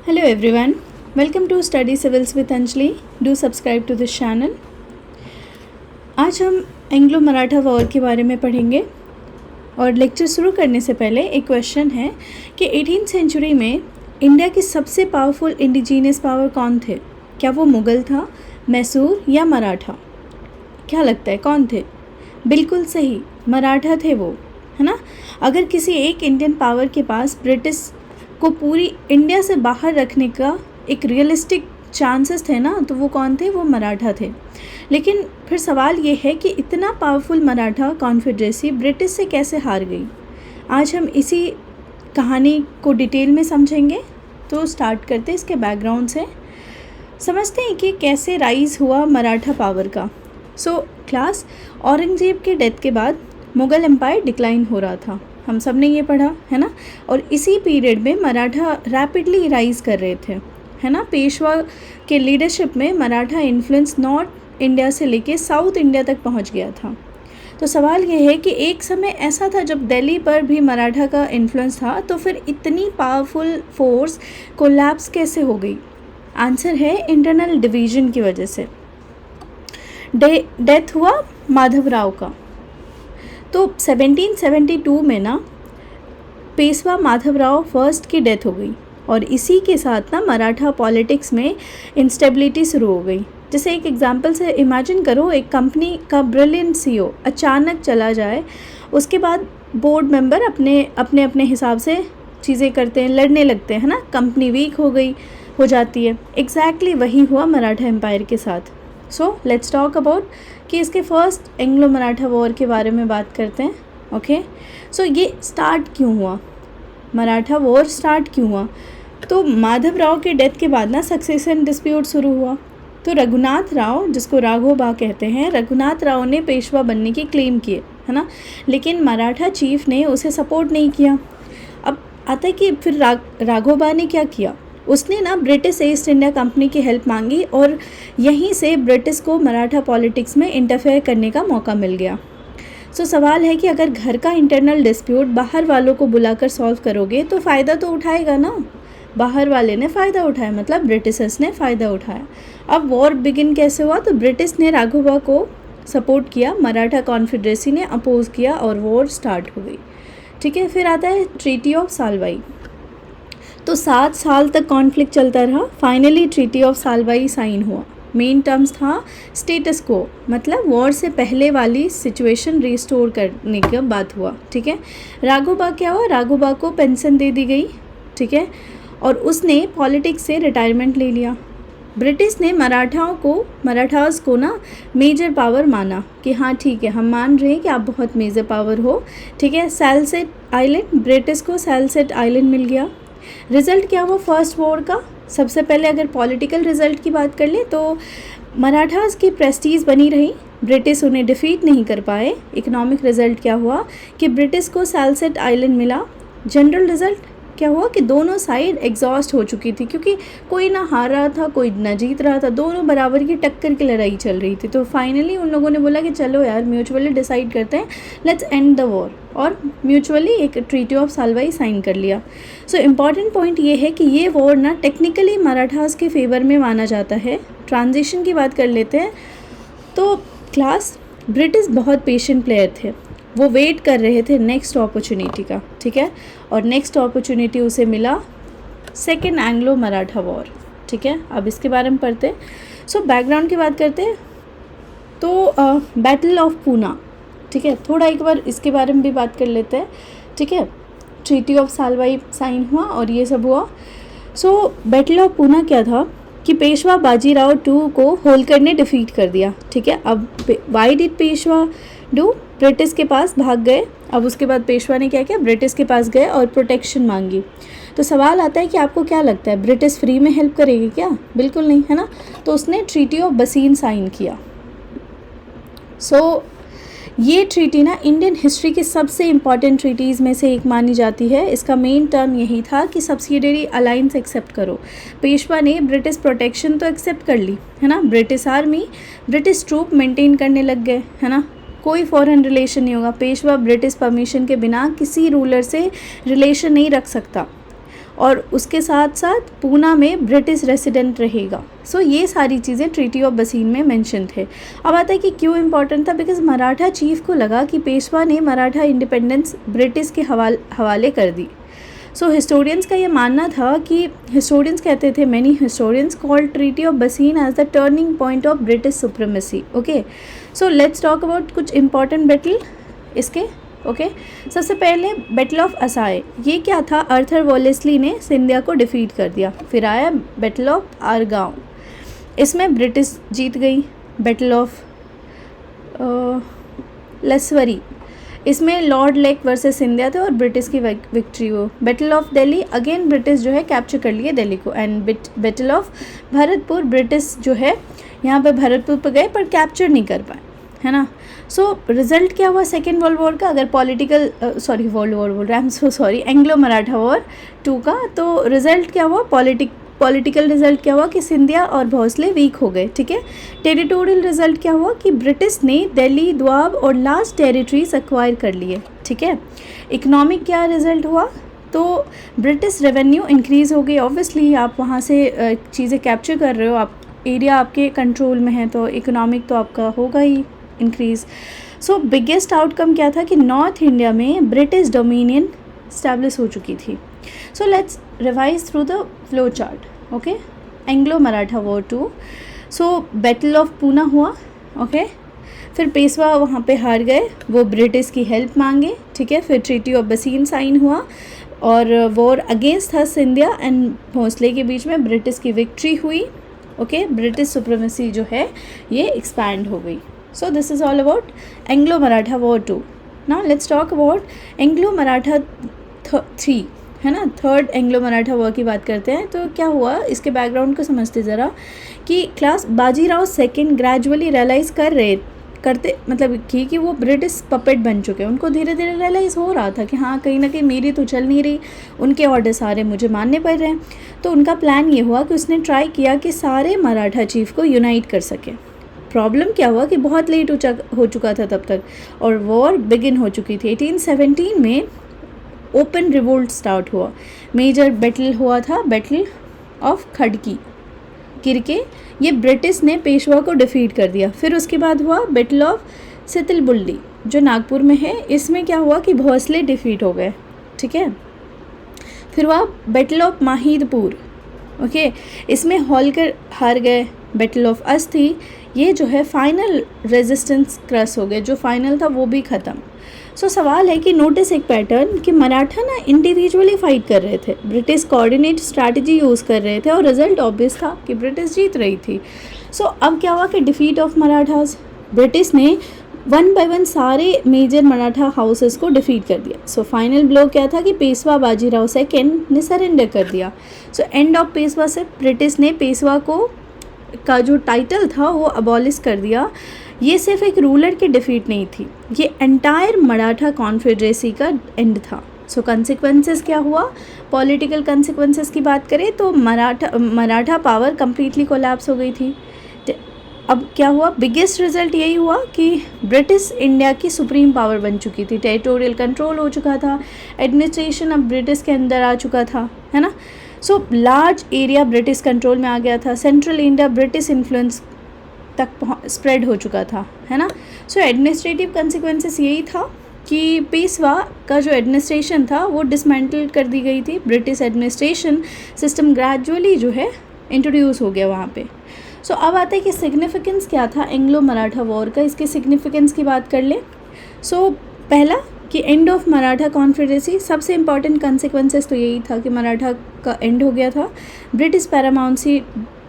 Hello everyone, welcome to Study Civils with Anjali. Do subscribe to this channel. आज हम Anglo Maratha war के बारे में पढ़ेंगे और लेक्चर शुरू करने से पहले एक क्वेश्चन है कि 18th सेंचुरी में इंडिया की सबसे पावरफुल इंडिजीनियस पावर कौन थे? क्या वो मुग़ल था, मैसूर या मराठा? क्या लगता है कौन थे? बिल्कुल सही, मराठा थे वो, है ना। अगर किसी एक इंडियन पावर के पास ब्रिटिश को पूरी इंडिया से बाहर रखने का एक रियलिस्टिक चांसेस थे ना, तो वो कौन थे? वो मराठा थे। लेकिन फिर सवाल ये है कि इतना पावरफुल मराठा कॉन्फेडरेसी ब्रिटिश से कैसे हार गई? आज हम इसी कहानी को डिटेल में समझेंगे। तो स्टार्ट करते हैं इसके बैकग्राउंड से, समझते हैं कि कैसे राइज़ हुआ मराठा पावर का। क्लास, औरंगजेब के डेथ के बाद मुग़ल एम्पायर डिक्लाइन हो रहा था, हम सब ने ये पढ़ा है ना। और इसी पीरियड में मराठा रैपिडली राइज़ कर रहे थे, है ना। पेशवा के लीडरशिप में मराठा इन्फ्लुएंस नॉर्थ इंडिया से लेके साउथ इंडिया तक पहुंच गया था। तो सवाल ये है कि एक समय ऐसा था जब दिल्ली पर भी मराठा का इन्फ्लुएंस था, तो फिर इतनी पावरफुल फोर्स कोलैप्स कैसे हो गई? आंसर है इंटरनल डिवीजन की वजह से। डेथ हुआ माधवराव का। तो 1772 में ना पेशवा माधवराव फर्स्ट की डेथ हो गई और इसी के साथ ना मराठा पॉलिटिक्स में इंस्टेबिलिटी शुरू हो गई। जैसे एक एग्जांपल से इमेजिन करो, एक कंपनी का ब्रिलियंट सीईओ अचानक चला जाए, उसके बाद बोर्ड मेंबर अपने हिसाब से चीज़ें करते हैं, लड़ने लगते हैं, है ना। कंपनी वीक हो जाती है। एग्जैक्टली वही हुआ मराठा एम्पायर के साथ। लेट्स टॉक अबाउट कि इसके फर्स्ट एंग्लो मराठा वॉर के बारे में बात करते हैं। ओके, ये स्टार्ट क्यों हुआ? मराठा वॉर स्टार्ट क्यों हुआ? तो माधवराव के डेथ के बाद ना सक्सेशन डिस्प्यूट शुरू हुआ। तो रघुनाथ राव, जिसको राघोबा कहते हैं, रघुनाथ राव ने पेशवा बनने की क्लेम किए, है ना। लेकिन मराठा चीफ ने उसे सपोर्ट नहीं किया। अब आता है कि फिर राघोबा ने क्या किया? उसने ना ब्रिटिश ईस्ट इंडिया कंपनी की हेल्प मांगी और यहीं से ब्रिटिश को मराठा पॉलिटिक्स में इंटरफेयर करने का मौका मिल गया। सवाल है कि अगर घर का इंटरनल डिस्प्यूट बाहर वालों को बुलाकर सॉल्व करोगे तो फ़ायदा तो उठाएगा ना। बाहर वाले ने फ़ायदा उठाया, मतलब ब्रिटिशर्स ने फ़ायदा उठाया। अब वॉर बिगिन कैसे हुआ? तो ब्रिटिश ने राघोबा को सपोर्ट किया, मराठा कॉन्फेडरेसी ने अपोज किया और वॉर स्टार्ट हो गई। ठीक है, फिर आता है ट्रीटी ऑफ सालवाई। तो 7 साल तक कॉन्फ्लिक्ट चलता रहा। फाइनली ट्रीटी ऑफ सालवाई साइन हुआ। मेन टर्म्स था स्टेटस को, मतलब वॉर से पहले वाली सिचुएशन रिस्टोर करने की बात हुआ। ठीक है, राघोबा क्या हुआ? राघोबा को पेंशन दे दी गई, ठीक है, और उसने पॉलिटिक्स से रिटायरमेंट ले लिया। ब्रिटिश ने मराठास को ना मेजर पावर माना कि हाँ ठीक है, हम मान रहे हैं कि आप बहुत मेजर पावर हो। ठीक है, सैलसेट आइलैंड, ब्रिटिश को सैलसेट आइलैंड मिल गया। रिज़ल्ट क्या हुआ फर्स्ट वॉर का? सबसे पहले अगर पॉलिटिकल रिज़ल्ट की बात कर ले तो मराठास की प्रेस्टीज बनी रही, ब्रिटिश उन्हें डिफीट नहीं कर पाए। इकोनॉमिक रिज़ल्ट क्या हुआ कि ब्रिटिश को सैलसेट आइलैंड मिला। जनरल रिज़ल्ट क्या हुआ कि दोनों साइड एग्जॉस्ट हो चुकी थी, क्योंकि कोई ना हार रहा था, कोई ना जीत रहा था, दोनों बराबर की टक्कर की लड़ाई चल रही थी। तो फाइनली उन लोगों ने बोला कि चलो यार, म्यूचुअली डिसाइड करते हैं, लेट्स एंड द वॉर, और म्यूचुअली एक ट्रीटी ऑफ सालवाई साइन कर लिया। इम्पॉर्टेंट पॉइंट ये है कि ये वॉर ना टेक्निकली मराठास के फेवर में माना जाता है। ट्रांजिशन की बात कर लेते हैं। तो क्लास, ब्रिटिश बहुत पेशेंट प्लेयर थे, वो वेट कर रहे थे नेक्स्ट अपॉर्चुनिटी का। ठीक है, और नेक्स्ट अपॉर्चुनिटी उसे मिला सेकेंड एंग्लो मराठा वॉर। ठीक है, अब इसके बारे में पढ़ते हैं। बैकग्राउंड की बात करते हैं। तो बैटल ऑफ पूना, ठीक है, थोड़ा एक बार इसके बारे में भी बात कर लेते हैं। ठीक है, ट्रीटी ऑफ सालवाई साइन हुआ और ये सब हुआ। बैटल ऑफ पूना क्या था कि पेशवा बाजीराव टू को होलकर ने डिफीट कर दिया। ठीक है, अब why did Peshwa do? British के पास भाग गए। अब उसके बाद पेशवा ने क्या किया? ब्रिटिश के पास गए और प्रोटेक्शन मांगी। तो सवाल आता है कि आपको क्या लगता है, ब्रिटिश फ्री में हेल्प करेगी क्या? बिल्कुल नहीं, है ना। तो उसने ट्रीटी ऑफ बसीन साइन किया। ये ट्रीटी ना इंडियन हिस्ट्री की सबसे इम्पॉर्टेंट ट्रीटीज़ में से एक मानी जाती है। इसका मेन टर्म यही था कि सब्सिडियरी अलायंस एक्सेप्ट करो। पेशवा ने ब्रिटिश प्रोटेक्शन तो एक्सेप्ट कर ली, है ना। British army, British troop maintain करने लग गए, है ना। कोई फॉरेन रिलेशन नहीं होगा। पेशवा ब्रिटिश परमिशन के बिना किसी रूलर से रिलेशन नहीं रख सकता। और उसके साथ साथ पूना में ब्रिटिश रेसिडेंट रहेगा। सो ये सारी चीज़ें ट्रीटी ऑफ बसीन में मेंशन थे। अब आता है कि क्यों इम्पोर्टेंट था, बिकॉज मराठा चीफ को लगा कि पेशवा ने मराठा इंडिपेंडेंस ब्रिटिश के हवाले कर दी। सो हिस्टोरियंस का ये मानना था कि हिस्टोरियंस कहते थे, many historians called treaty of Bassein as the turning point of British supremacy. Okay, so let's talk about कुछ इंपॉर्टेंट बैटल इसके। ओके, सबसे पहले बैटल ऑफ असाय, ये क्या था, आर्थर वॉलेस्ली ने सिंधिया को डिफीट कर दिया। फिर आया बैटल ऑफ आरगांव, इसमें ब्रिटिश जीत गई। बैटल ऑफ लसवरी, इसमें लॉर्ड लेक वर्सेस सिंधिया थे और ब्रिटिश की विक्ट्री हो। Battle of Delhi, again British जो है कैप्चर कर लिए दिल्ली को। And battle of Bharatpur, British जो है यहाँ पे भरतपुर पर गए पर कैप्चर नहीं कर पाए, है ना। सो रिजल्ट क्या हुआ सेकेंड वर्ल्ड वॉर का, अगर पॉलिटिकल वर्ल्ड वॉर बोल रहा है, I am so sorry, Anglo Maratha war 2 का। तो रिजल्ट क्या हुआ, पॉलिटिकल रिजल्ट क्या हुआ कि सिंधिया और भोसले वीक हो गए, ठीक है। टेरिटोरियल रिजल्ट क्या हुआ कि ब्रिटिश ने दिल्ली, द्वाब और लास्ट टेरिटरीज एक्वायर कर लिए, ठीक है। इकोनॉमिक क्या रिजल्ट हुआ, तो ब्रिटिश रेवेन्यू इंक्रीज़ हो गई। ऑब्वियसली आप वहाँ से चीज़ें कैप्चर कर रहे हो, आप एरिया आपके कंट्रोल में है तो इकोनॉमिक तो आपका होगा ही इंक्रीज़। सो बिगेस्ट आउटकम क्या था कि नॉर्थ इंडिया में ब्रिटिश डोमिनियन स्टैब्लिश हो चुकी थी। So let's revise through the flow chart. Okay, Anglo Maratha war 2। So battle of Poona हुआ, ओके। फिर पेशवा वहाँ पे हार गए, वो ब्रिटिश की हेल्प मांगे, ठीक है। फिर ट्रीटी ऑफ बसीन साइन हुआ और वॉर अगेंस्ट था सिंधिया एंड भोसले के बीच में ब्रिटिश की विक्ट्री हुई, ओके। ब्रिटिश सुप्रीमेसी जो है ये एक्सपैंड हो गई। So this is all about Anglo Maratha war 2। Now let's talk about Anglo Maratha 3, है ना। थर्ड एंग्लो मराठा वॉर की बात करते हैं। तो क्या हुआ, इसके बैकग्राउंड को समझते ज़रा कि class Bajirao second gradually realize करते मतलब कि वो ब्रिटिश पपेट बन चुके हैं। उनको धीरे धीरे रियलाइज़ हो रहा था कि हाँ कहीं ना कहीं मेरी तो चल नहीं रही, उनके ऑर्डर सारे मुझे मानने पड़ रहे हैं। तो उनका प्लान ये हुआ कि उसने ट्राई किया कि सारे मराठा चीफ को यूनाइट कर सके। प्रॉब्लम क्या हुआ कि बहुत लेट हो चुका था तब तक और वॉर बिगिन हो चुकी थी। 1817 में ओपन रिवोल्ट स्टार्ट हुआ। मेजर बैटल हुआ था, बैटल ऑफ खड़की किरके, ये ब्रिटिश ने पेशवा को डिफीट कर दिया। फिर उसके बाद हुआ बैटल ऑफ सितलबुल्ली जो नागपुर में है, इसमें क्या हुआ कि भोसले डिफीट हो गए, ठीक है। फिर हुआ बैटल ऑफ माहिदपुर, ओके, इसमें होलकर हार गए। बैटल ऑफ अस्थि, ये जो है फाइनल रेजिस्टेंस क्रस हो गए, जो फाइनल था वो भी ख़त्म। सो सवाल है कि नोटिस एक पैटर्न कि मराठा ना इंडिविजुअली फाइट कर रहे थे, ब्रिटिश कोऑर्डिनेट स्ट्रैटेजी यूज़ कर रहे थे और रिजल्ट ऑब्वियस था कि ब्रिटिश जीत रही थी। सो अब क्या हुआ कि डिफीट ऑफ मराठास, ब्रिटिश ने 1 बाय 1 सारे मेजर मराठा हाउसेस को डिफीट कर दिया। सो फाइनल ब्लो क्या था कि पेशवा बाजीराव सेकेंड ने सरेंडर कर दिया। सो एंड ऑफ पेशवा से ब्रिटिश ने पेशवा का जो टाइटल था वो अबॉलिश कर दिया। ये सिर्फ एक रूलर की डिफीट नहीं थी, ये एंटायर मराठा कॉन्फेडरेसी का एंड था। सो कंसिक्वेंसेस क्या हुआ, पॉलिटिकल कंसिक्वेंसेस की बात करें तो मराठा पावर कम्प्लीटली कोलैप्स हो गई थी। अब क्या हुआ, बिगेस्ट रिजल्ट यही हुआ कि ब्रिटिश इंडिया की सुप्रीम पावर बन चुकी थी, टेरिटोरियल कंट्रोल हो चुका था, एडमिनिस्ट्रेशन अब ब्रिटिश के अंदर आ चुका था, है ना। So large area British control में आ गया था, सेंट्रल इंडिया ब्रिटिश इन्फ्लुएंस तक स्प्रेड हो चुका था, है ना। सो एडमिनिस्ट्रेटिव कंसिक्वेंसेस यही था कि पेशवा का जो एडमिनिस्ट्रेशन था वो डिसमेंटल कर दी गई थी। ब्रिटिश एडमिनिस्ट्रेशन सिस्टम ग्रेजुअली जो है इंट्रोड्यूस हो गया वहाँ पे। सो अब आता है कि सिग्निफिकेंस क्या था एंग्लो मराठा वॉर का, इसके सिग्निफिकेंस की बात कर ले। सो पहला कि एंड ऑफ मराठा कॉन्फेडरेसी, सबसे इम्पॉर्टेंट कंसिक्वेंसेस तो यही था कि मराठा का एंड हो गया था। ब्रिटिश पैरामाउंसी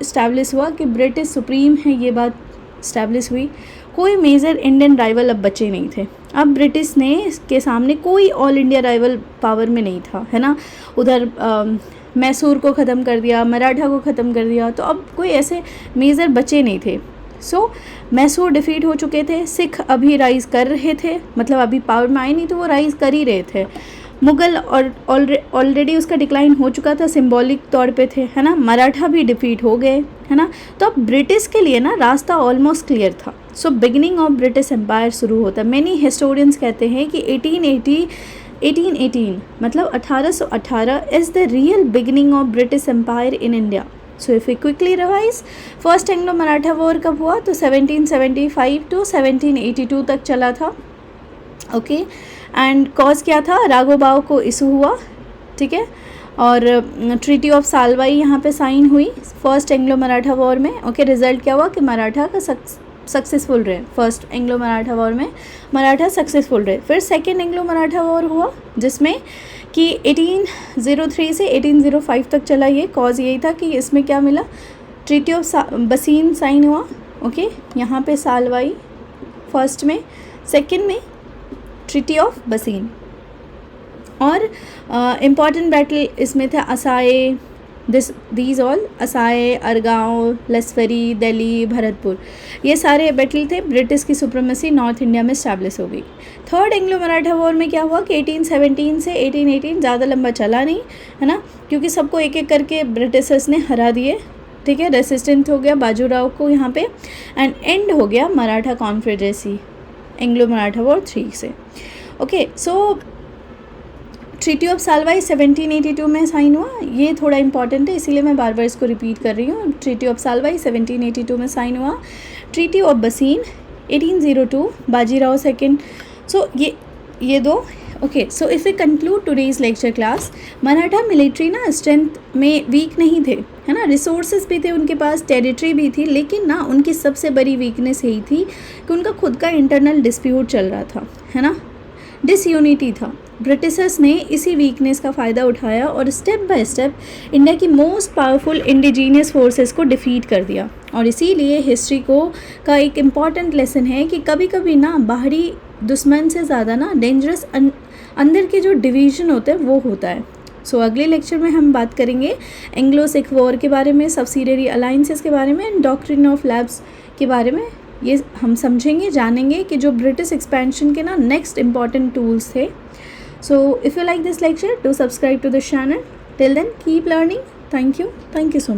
इस्टेब्लिश हुआ कि ब्रिटिश सुप्रीम है, ये बात इस्टेब्लिश हुई। कोई मेजर इंडियन राइवल अब बचे नहीं थे, अब ब्रिटिश ने के सामने कोई ऑल इंडिया राइवल पावर में नहीं था, है ना। उधर मैसूर को ख़त्म कर दिया, मराठा को ख़त्म कर दिया, तो अब कोई ऐसे मेजर बचे नहीं थे। सो मैसूर डिफीट हो चुके थे, सिख अभी राइज़ कर रहे थे, मतलब अभी पावर में आए नहीं तो वो राइज़ कर ही रहे थे। मुग़ल और ऑलरेडी उसका डिक्लाइन हो चुका था, सिंबॉलिक तौर पे थे, है ना। मराठा भी डिफीट हो गए, है ना। तो अब ब्रिटिश के लिए ना रास्ता ऑलमोस्ट क्लियर था। So beginning of British empire शुरू होता। मैनी हिस्टोरियंस कहते हैं कि 1818 मतलब 1818 is the real beginning of British empire in India. So if we quickly revise, first Anglo Maratha war कब हुआ? तो 1775 टू 1782 तक चला था। ओके, एंड कॉज क्या था? राघोबाव को इशू हुआ, ठीक है, और ट्रीटी ऑफ सालवाई यहाँ पे साइन हुई फर्स्ट एंग्लो मराठा वॉर में। ओके, रिजल्ट क्या हुआ कि मराठा का सक्सेसफुल रहे। फर्स्ट एंग्लो मराठा वॉर में मराठा सक्सेसफुल रहे। फिर सेकेंड एंग्लो मराठा वॉर हुआ जिसमें कि 1803 से 1805 तक चला। ये कॉज यही था कि इसमें क्या मिला? ट्रीटी ऑफ बसीन साइन हुआ। ओके, यहाँ पे सालवाई फर्स्ट में, सेकेंड में ट्रीटी ऑफ बसीन। और इम्पॉर्टेंट बैटल इसमें थे असाए, दीज ऑल, असाए, अरगांव, लसफरी, दिल्ली, भरतपुर, ये सारे बैटल थे। ब्रिटिश की सुप्रीमेसी नॉर्थ इंडिया में स्टैब्लिश हो गई। थर्ड एंग्लो मराठा वॉर में क्या हुआ कि 1817 से 1818 ज़्यादा लंबा चला नहीं, है ना, क्योंकि सबको एक एक करके ब्रिटिशर्स ने हरा दिए, ठीक है, रेसिस्टेंट हो गया बाजीराव को यहाँ पे, एंड एंड हो गया Maratha confederacy Anglo Maratha war 3 से। ओके, सो ट्रीटी ऑफ सालवाई 1782 में साइन हुआ। ये थोड़ा इंपॉर्टेंट है, इसीलिए मैं बार बार इसको रिपीट कर रही हूँ। ट्रीटी ऑफ सालवाई 1782 में साइन हुआ। ट्रीटी ऑफ बसीन 1802, बाजीराव सेकेंड। सो ये दो। Okay, so if we conclude today's lecture class, Maratha military ना स्ट्रेंथ में वीक नहीं थे, है ना, रिसोर्सेज भी थे उनके पास, टेरिटरी भी थी, लेकिन ना उनकी सबसे बड़ी वीकनेस यही थी कि उनका खुद का इंटरनल डिस्प्यूट चल रहा था, है ना, डिसयूनिटी था। ब्रिटिशर्स ने इसी वीकनेस का फ़ायदा उठाया और स्टेप बाय स्टेप इंडिया की मोस्ट पावरफुल इंडिजीनियस फोर्सेस को डिफीट कर दिया। और इसीलिए हिस्ट्री का एक इम्पॉर्टेंट लेसन है कि कभी कभी ना बाहरी दुश्मन से ज़्यादा ना डेंजरस अंदर के जो डिवीज़न होते हैं वो होता है। सो अगले लेक्चर में हम बात करेंगे एंग्लो सिख वॉर के बारे में, सब्सिडियरी अलाइंसेस के बारे में, डॉक्ट्रिन ऑफ लैब्स के बारे में। ये हम समझेंगे, जानेंगे कि जो ब्रिटिश एक्सपेंशन के ना नेक्स्ट इंपॉर्टेंट टूल्स थे। So if you like this lecture, do subscribe to the channel. Till then, keep learning. Thank you so much.